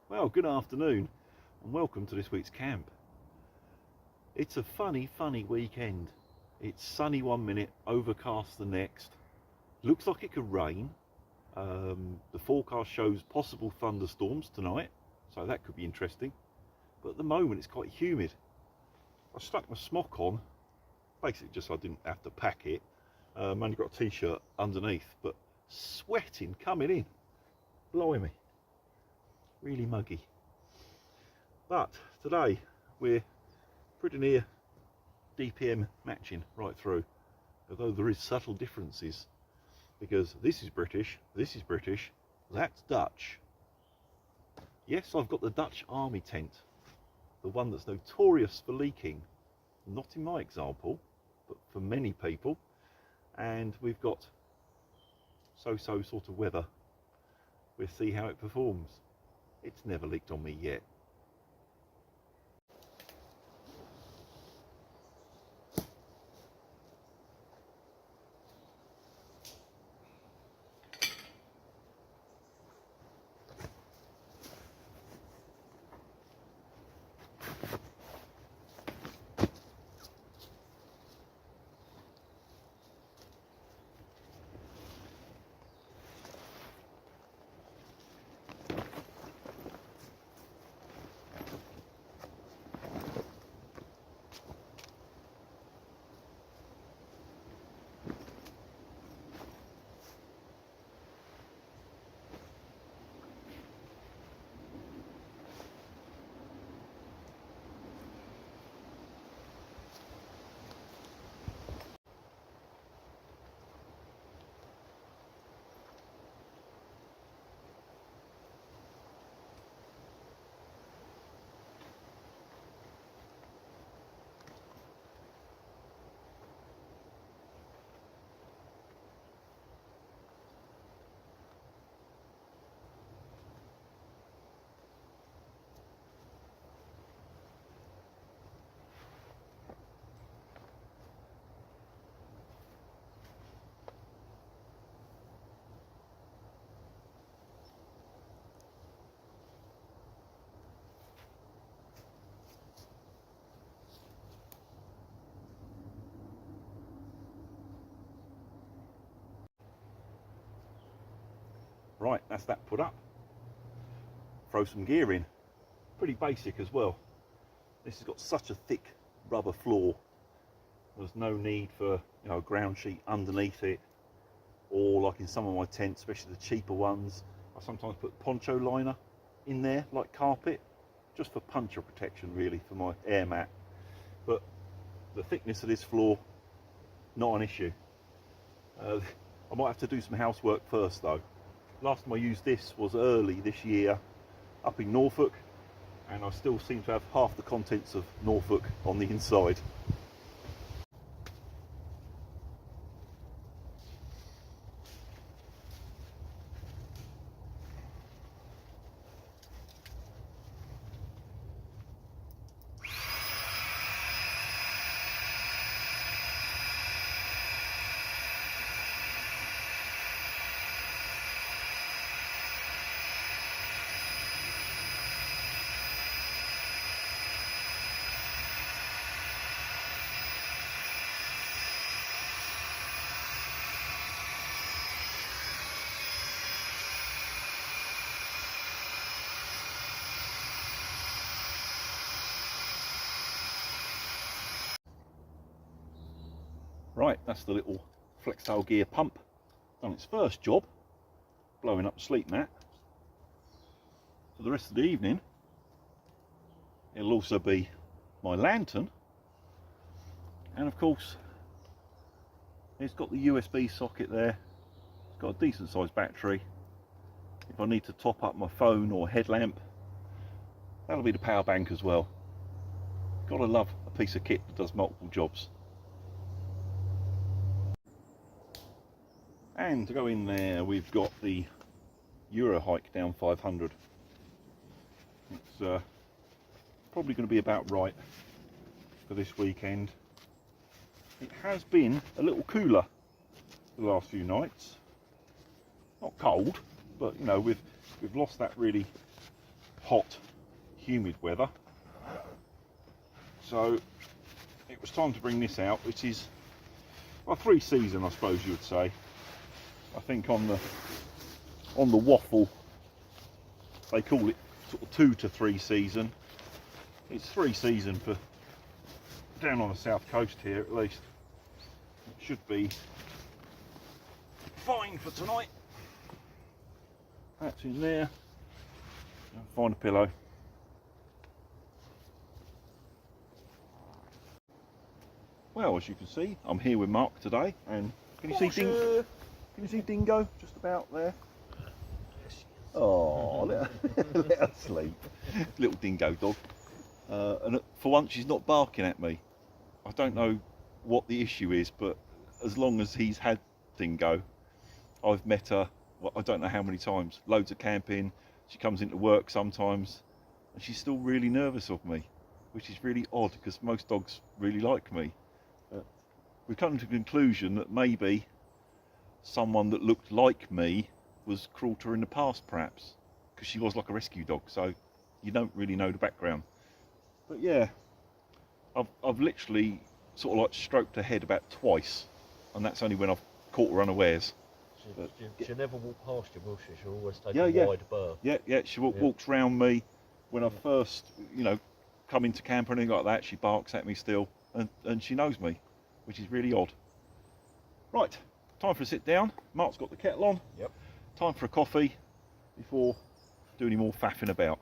Well, good afternoon and welcome to this week's camp. It's a funny weekend. It's sunny one minute, overcast the next. Looks like it could rain. The forecast shows possible thunderstorms tonight, so that could be interesting. But at the moment it's quite humid. I stuck my smock on, basically just so I didn't have to pack it. Only got a t-shirt underneath, but sweating coming in. Blimey. Really muggy. But today we're pretty near DPM matching right through, although there is subtle differences because this is British, that's Dutch. Yes, I've got the Dutch army tent, the one that's notorious for leaking, not in my example but for many people, and we've got so-so sort of weather. We'll see how it performs. It's never leaked on me yet. Right, that's that put up. Throw some gear in. Pretty basic as well. This has got such a thick rubber floor. There's no need for a ground sheet underneath it, or like in some of my tents, especially the cheaper ones, I sometimes put poncho liner in there like carpet, just for puncture protection really, for my air mat. But the thickness of this floor, not an issue. I might have to do some housework first though. Last time I used this was early this year up in Norfolk, and I still seem to have half the contents of Norfolk on the inside. Right, that's the little Flextail gear pump. Done its first job, blowing up the sleep mat. For the rest of the evening, it'll also be my lantern. And of course, it's got the USB socket there. It's got a decent sized battery. If I need to top up my phone or headlamp, that'll be the power bank as well. Gotta love a piece of kit that does multiple jobs. And to go in there, we've got the Euro Hike Down 500. It's probably going to be about right for this weekend. It has been a little cooler the last few nights. Not cold, but we've lost that really hot, humid weather. So it was time to bring this out, which is, well, 3 season, I suppose you would say. I think on the waffle they call it sort of 2 to 3 season. It's 3 season for down on the south coast here at least. It should be fine for tonight. That's in there. Find a pillow. Well, as you can see, I'm here with Mark today, and can you see Dingo just about there? Oh, let her sleep. Little dingo dog. And for once, she's not barking at me. I don't know what the issue is, but as long as he's had Dingo, I've met her, well, I don't know how many times. Loads of camping. She comes into work sometimes, and she's still really nervous of me, which is really odd because most dogs really like me. We've come to the conclusion that maybe someone that looked like me was cruel to her in the past, perhaps, because she was like a rescue dog, so you don't really know the background. But yeah, I've literally sort of like stroked her head about twice, and that's only when I've caught her unawares. She'll never walk past you, will she? She'll always take a wide berth. Yeah, she walks round me. When I first, come into camp or anything like that, she barks at me still, and she knows me, which is really odd. Right, time for a sit down. Mark's got the kettle on. Yep. Time for a coffee before doing any more faffing about.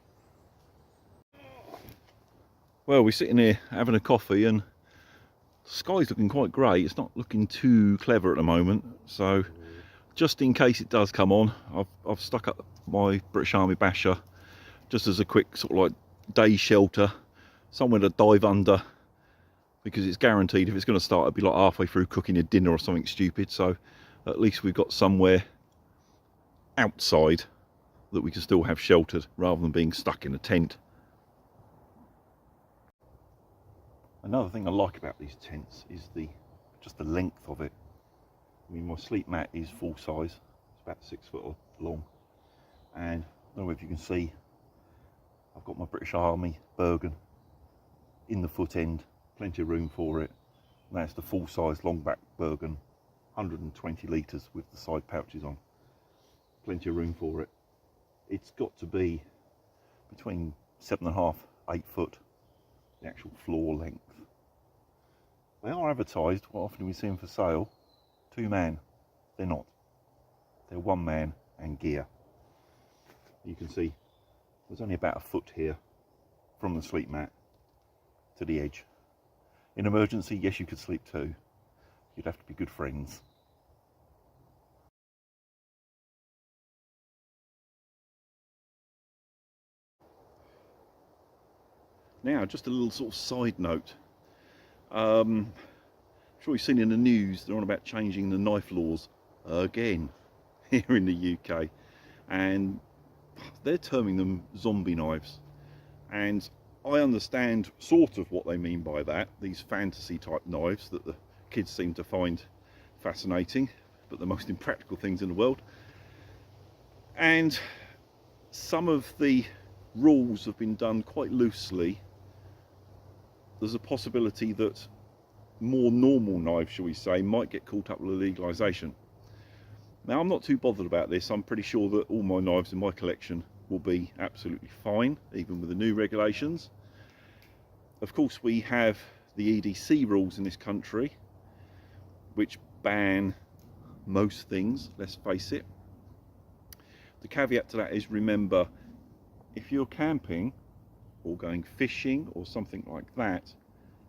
Well, we're sitting here having a coffee, and the sky's looking quite grey. It's not looking too clever at the moment, so just in case it does come on, I've stuck up my British Army basher just as a quick sort of like day shelter, somewhere to dive under, because it's guaranteed if it's going to start, it'll be like halfway through cooking a dinner or something stupid. So at least we've got somewhere outside that we can still have sheltered rather than being stuck in a tent. Another thing I like about these tents is just the length of it. I mean, my sleep mat is full size. It's about 6 foot long, and I don't know if you can see, I've got my British Army Bergen in the foot end, plenty of room for it. And that's the full size long back Bergen, 120 litres with the side pouches on. Plenty of room for it. It's got to be between 7.5, 8 foot, the actual floor length. They are advertised, quite often we see them for sale, 2 man. They're not. They're 1 man and gear. You can see there's only about a foot here from the sleep mat to the edge. In emergency, yes, you could sleep 2. You'd have to be good friends. Now, just a little sort of side note. I'm sure you've seen in the news, they're on about changing the knife laws again here in the UK. And they're terming them zombie knives. And I understand sort of what they mean by that, these fantasy type knives that the kids seem to find fascinating, but the most impractical things in the world. And some of the rules have been done quite loosely. There's a possibility that more normal knives, shall we say, might get caught up with legalisation. Now, I'm not too bothered about this. I'm pretty sure that all my knives in my collection will be absolutely fine, even with the new regulations. Of course, we have the EDC rules in this country, which ban most things, let's face it. The caveat to that is, remember, if you're camping or going fishing or something like that,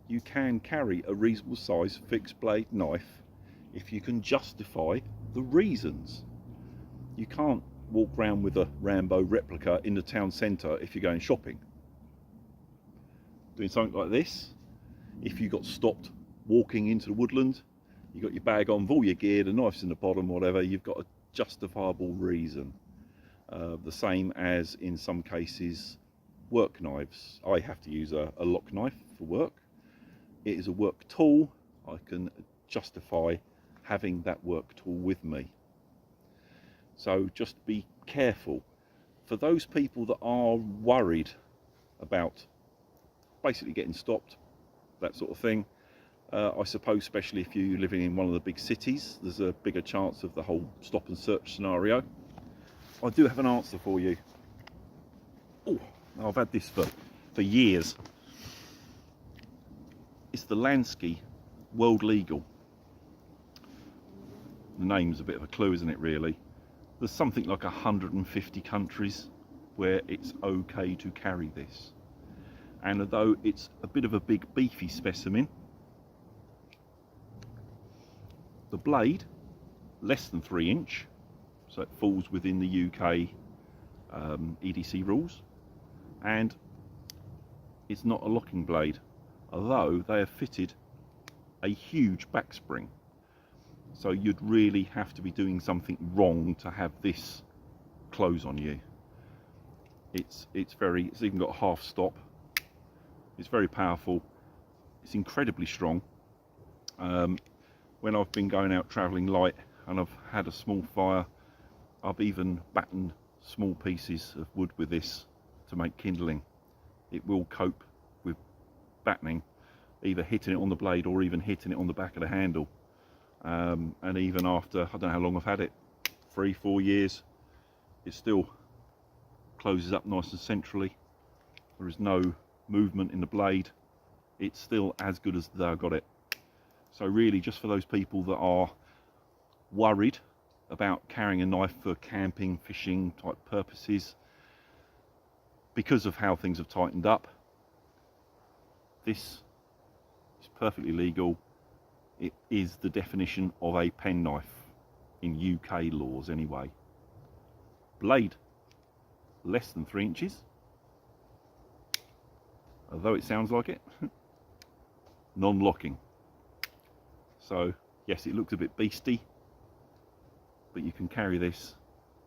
you can carry a reasonable size fixed blade knife if you can justify the reasons. You can't walk around with a Rambo replica in the town centre if you're going shopping. Doing something like this, if you got stopped walking into the woodland, you got your bag on with all your gear, the knife's in the bottom, whatever, you've got a justifiable reason. The same as in some cases work knives. I have to use a lock knife for work. It is a work tool. I can justify having that work tool with me. So just be careful. for those people that are worried about basically getting stopped, that sort of thing, I suppose especially if you're living in one of the big cities, there's a bigger chance of the whole stop and search scenario. I do have an answer for you. Oh, I've had this for years. It's the Lansky World Legal. The name's a bit of a clue, isn't it, really? There's something like 150 countries where it's okay to carry this. And although it's a bit of a big beefy specimen, the blade, less than 3 inch, so it falls within the UK EDC rules, and it's not a locking blade, although they have fitted a huge back spring. So you'd really have to be doing something wrong to have this close on you. It's even got a half stop. It's very powerful. It's incredibly strong. When I've been going out travelling light and I've had a small fire, I've even battened small pieces of wood with this to make kindling. It will cope with battening, either hitting it on the blade or even hitting it on the back of the handle. And even after, I don't know how long I've had it, 3-4 years, it still closes up nice and centrally. There is no movement in the blade. It's still as good as the day I got it. So really, just for those people that are worried about carrying a knife for camping, fishing type purposes, because of how things have tightened up, this is perfectly legal. It is the definition of a penknife in UK laws anyway. Blade, less than 3 inches, although it sounds like it, non-locking. So yes, it looks a bit beastie, but you can carry this.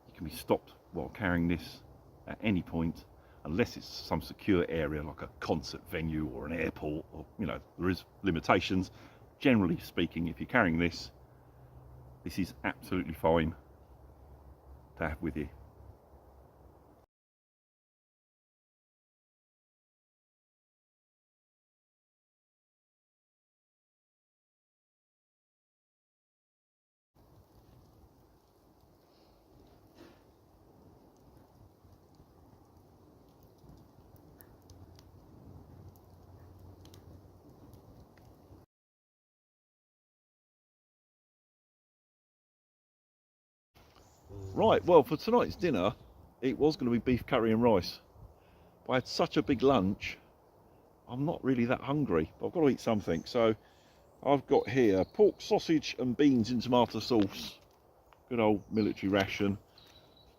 You can be stopped while carrying this at any point, unless it's some secure area like a concert venue or an airport, or, you know, there is limitations. Generally speaking, if you're carrying this, this is absolutely fine to have with you. Right, well, for tonight's dinner, it was going to be beef curry and rice. But I had such a big lunch, I'm not really that hungry, but I've got to eat something. So I've got here pork sausage and beans in tomato sauce. Good old military ration.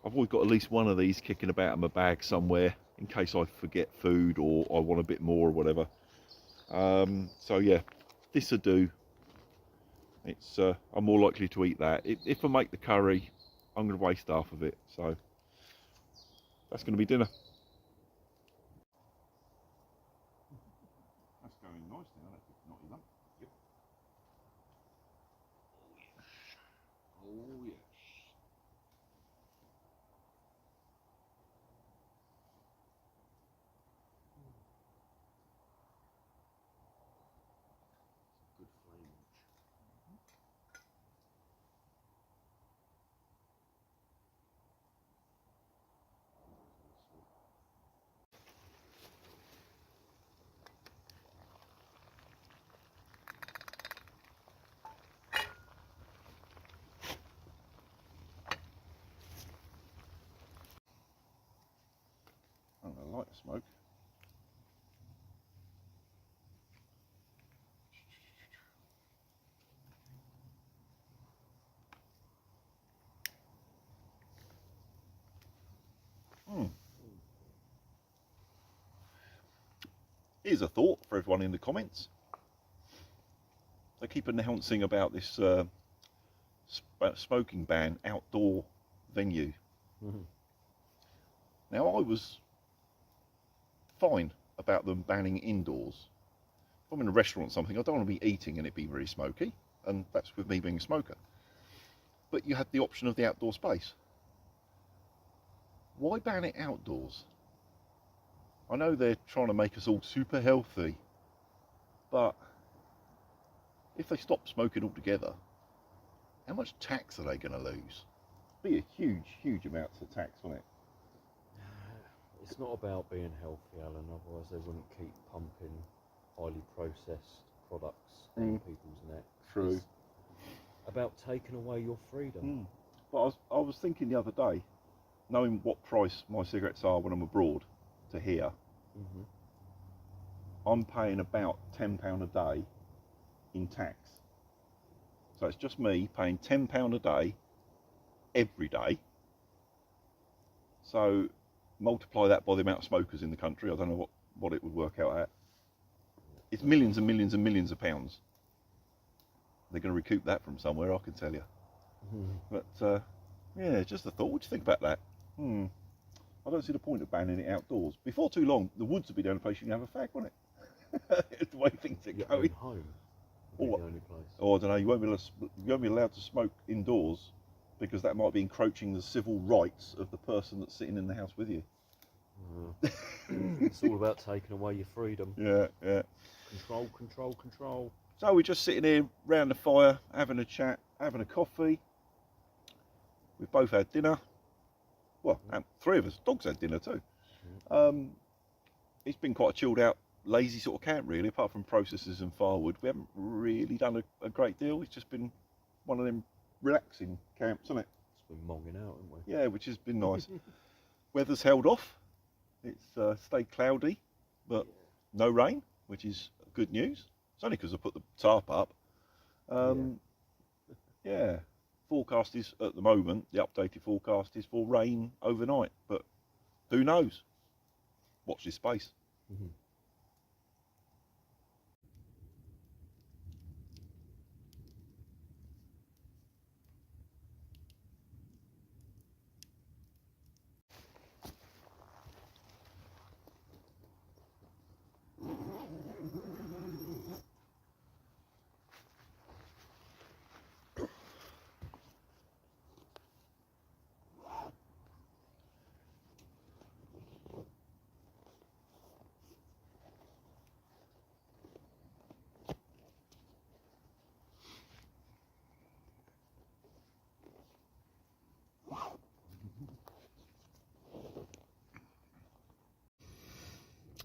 I've always got at least one of these kicking about in my bag somewhere in case I forget food or I want a bit more or whatever. So yeah, this will do. It's I'm more likely to eat that. If I make the curry, I'm going to waste half of it. So that's going to be dinner. That's going nice now. That's not enough. Yep. Oh yes. Good flavor. I'm going to light the smoke. Here's a thought for everyone in the comments. They keep announcing about this smoking ban outdoor venue. Mm-hmm. Now, I was fine about them banning indoors. If I'm in a restaurant or something, I don't want to be eating and it be very smoky, and that's with me being a smoker. But you had the option of the outdoor space. why ban it outdoors? I know they're trying to make us all super healthy, but if they stop smoking altogether, how much tax are they going to lose? Be a huge amounts of tax, won't it? It's not about being healthy, Alan, otherwise they wouldn't keep pumping highly processed products in people's necks. True. It's about taking away your freedom. But I was thinking the other day, knowing what price my cigarettes are when I'm abroad to here, I'm paying about £10 a day in tax. So it's just me paying £10 a day every day. So multiply that by the amount of smokers in the country. I don't know what it would work out at. It's millions and millions and millions of pounds. They're going to recoup that from somewhere, I can tell you. But yeah, just a thought. What do you think about that? I don't see the point of banning it outdoors. Before too long, the woods would be the only place you can have a fag, wouldn't it? The way things are going. Home would be the only place. Or I don't know. You won't be allowed to smoke indoors because that might be encroaching the civil rights of the person that's sitting in the house with you. It's all about taking away your freedom. Yeah. Control. So we're just sitting here round the fire, having a chat, having a coffee. We've both had dinner. Well, three of us. Dogs had dinner too. It's been quite a chilled out, lazy sort of camp really, apart from processes and firewood. We haven't really done a great deal. It's just been one of them relaxing camps, hasn't it? It's been monging out, haven't we? Yeah, which has been nice. Weather's held off. It's stayed cloudy, but no rain, which is good news. It's only because I put the tarp up. Yeah. Forecast is, at the moment, the updated forecast is for rain overnight, but who knows? Watch this space.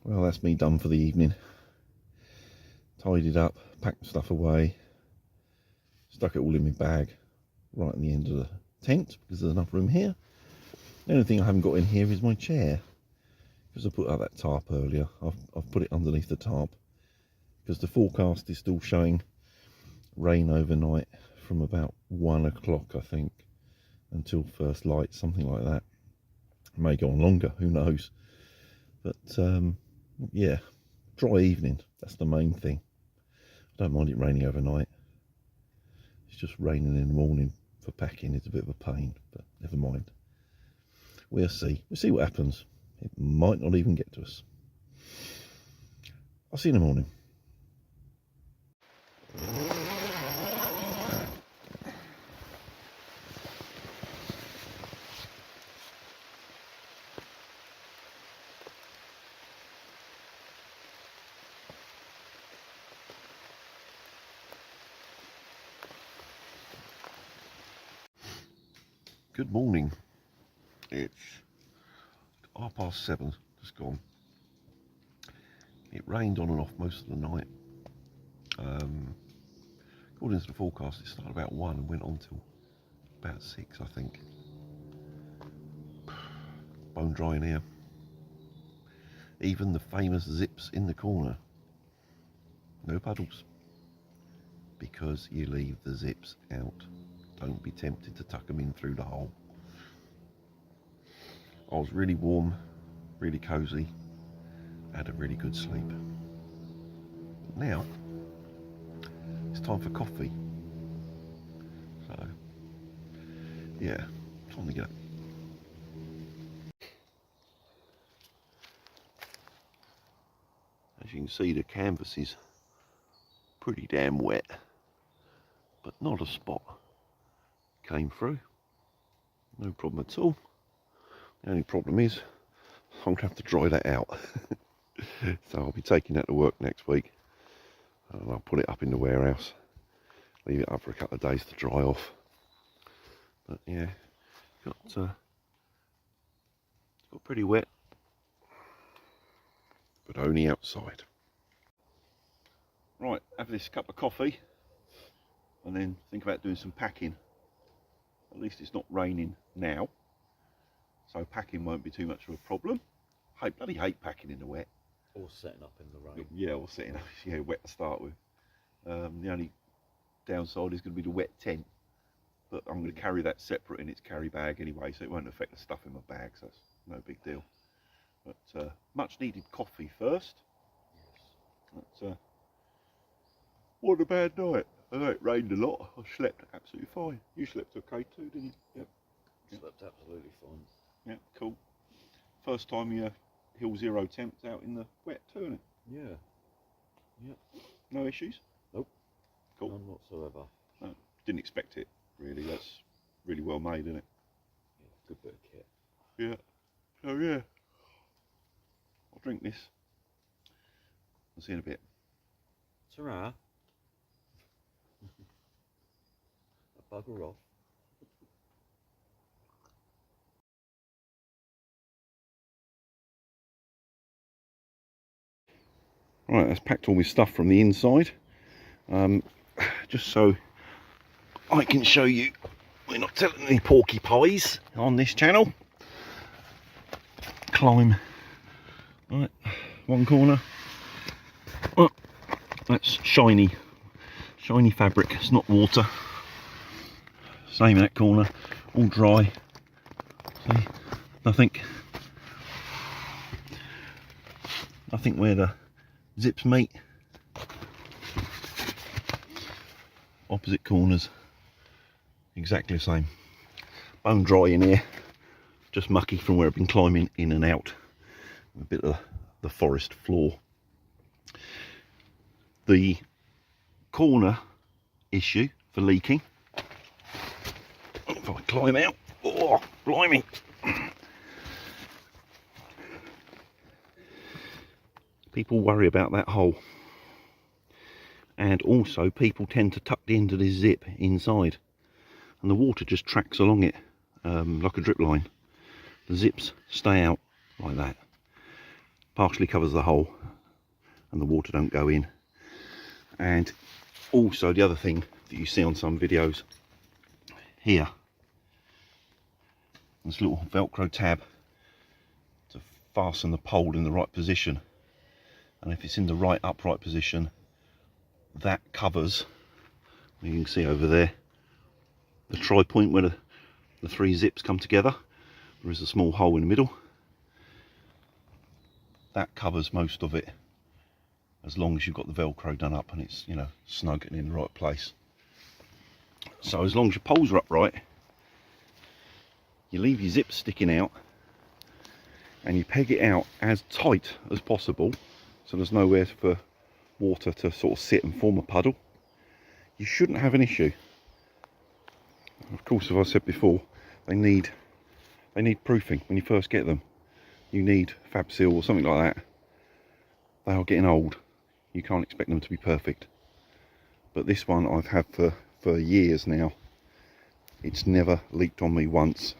Well, that's me done for the evening. Tidied up, packed stuff away, stuck it all in my bag right at the end of the tent because there's enough room here. The only thing I haven't got in here is my chair because I put out that tarp earlier. I've put it underneath the tarp because the forecast is still showing rain overnight from about 1 o'clock, I think, until first light, something like that. It may go on longer, who knows. But yeah, dry evening, that's the main thing. I don't mind it raining overnight. It's just raining in the morning for packing is a bit of a pain, but never mind. We'll see what happens. It might not even get to us. I'll see you in the morning. Good morning. It's 7:30, just gone. It rained on and off most of the night. According to the forecast, it started about 1 and went on till about 6, I think. Bone dry in here. Even the famous zips in the corner. No puddles. Because you leave the zips out. Don't be tempted to tuck them in through the hole. I was really warm, really cosy, had a really good sleep. Now, it's time for coffee. So, yeah, time to get up. As you can see, the canvas is pretty damn wet, but not a spot came through. No problem at all. The only problem is I'm going to have to dry that out. So I'll be taking that to work next week. And I'll put it up in the warehouse. Leave it up for a couple of days to dry off. But yeah, got pretty wet. But only outside. Right, have this cup of coffee. And then think about doing some packing. At least it's not raining now. So packing won't be too much of a problem. I bloody hate packing in the wet. Or setting up in the rain. Yeah, or setting up, yeah, wet to start with. The only downside is going to be the wet tent. But I'm going to carry that separate in its carry bag anyway, so it won't affect the stuff in my bag, so it's no big deal. But much needed coffee first. But, what a bad night. I know it rained a lot. I slept absolutely fine. You slept okay too, didn't you? Yep. Slept absolutely fine. Yeah, cool. First time your Hill Zero temps out in the wet too, isn't it? Yeah. Yep. No issues? Nope. Cool. None whatsoever. No, didn't expect it, really. That's really well made, isn't it? Yeah, good bit of kit. Yeah. So yeah. I'll drink this. I'll see you in a bit. Ta-ra. Bugger off. Right, that's packed all my stuff from the inside. Just so I can show you we're not telling any porcupines on this channel. Climb. Right, one corner. Oh, that's shiny fabric, it's not water. Same in that corner, all dry. See, nothing where the zips meet. Opposite corners, exactly the same. Bone dry in here, just mucky from where I've been climbing in and out. A bit of the forest floor. The corner issue for leaking. If I climb out, oh, blimey. People worry about that hole. And also people tend to tuck the end of this zip inside. And the water just tracks along it like a drip line. The zips stay out like that. Partially covers the hole and the water don't go in. And also the other thing that you see on some videos here, this little Velcro tab to fasten the pole in the right position. And if it's in the right upright position, that covers, you can see over there, the tri-point where the three zips come together. There is a small hole in the middle. That covers most of it, as long as you've got the Velcro done up and it's, you know, snug and in the right place. So as long as your poles are upright, you leave your zips sticking out and you peg it out as tight as possible, so there's nowhere for water to sort of sit and form a puddle. You shouldn't have an issue. Of course, as I said before, they need proofing when you first get them. You need Fab Seal or something like that. They are getting old. You can't expect them to be perfect. But this one I've had for years now. It's never leaked on me once,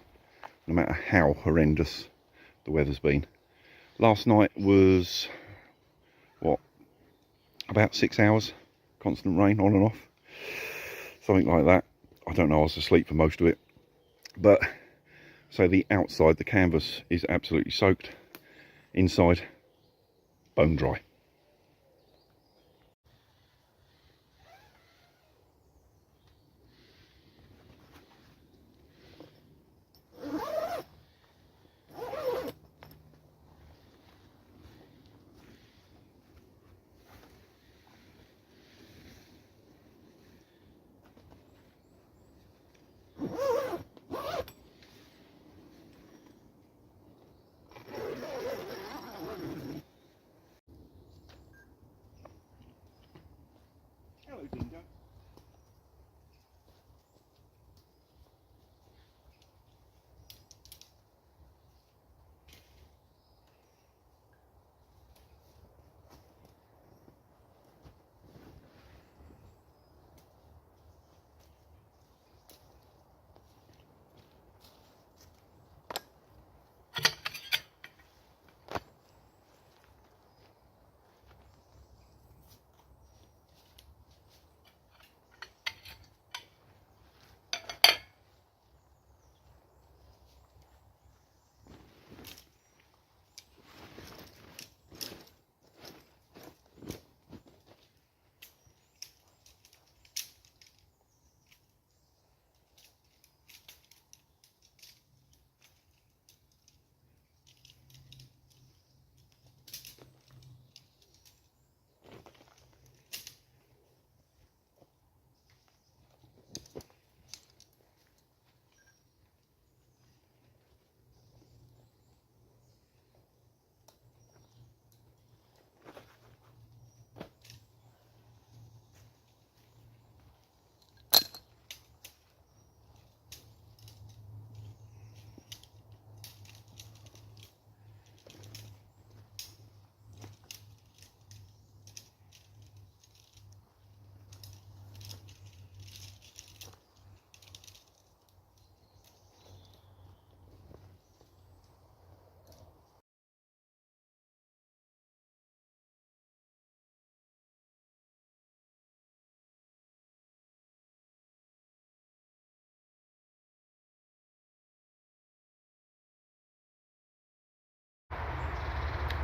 no matter how horrendous the weather's been. Last night was, what, about 6 hours, constant rain on and off, something like that. I don't know, I was asleep for most of it. But so the outside, the canvas is absolutely soaked. Inside, bone dry.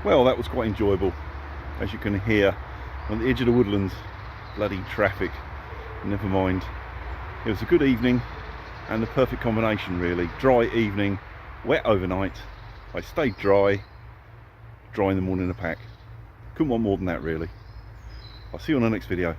Well, that was quite enjoyable. As you can hear, on the edge of the woodlands, bloody traffic. Never mind. It was a good evening and the perfect combination really. Dry evening, wet overnight. I stayed dry in the morning in the pack. Couldn't want more than that really. I'll see you on the next video.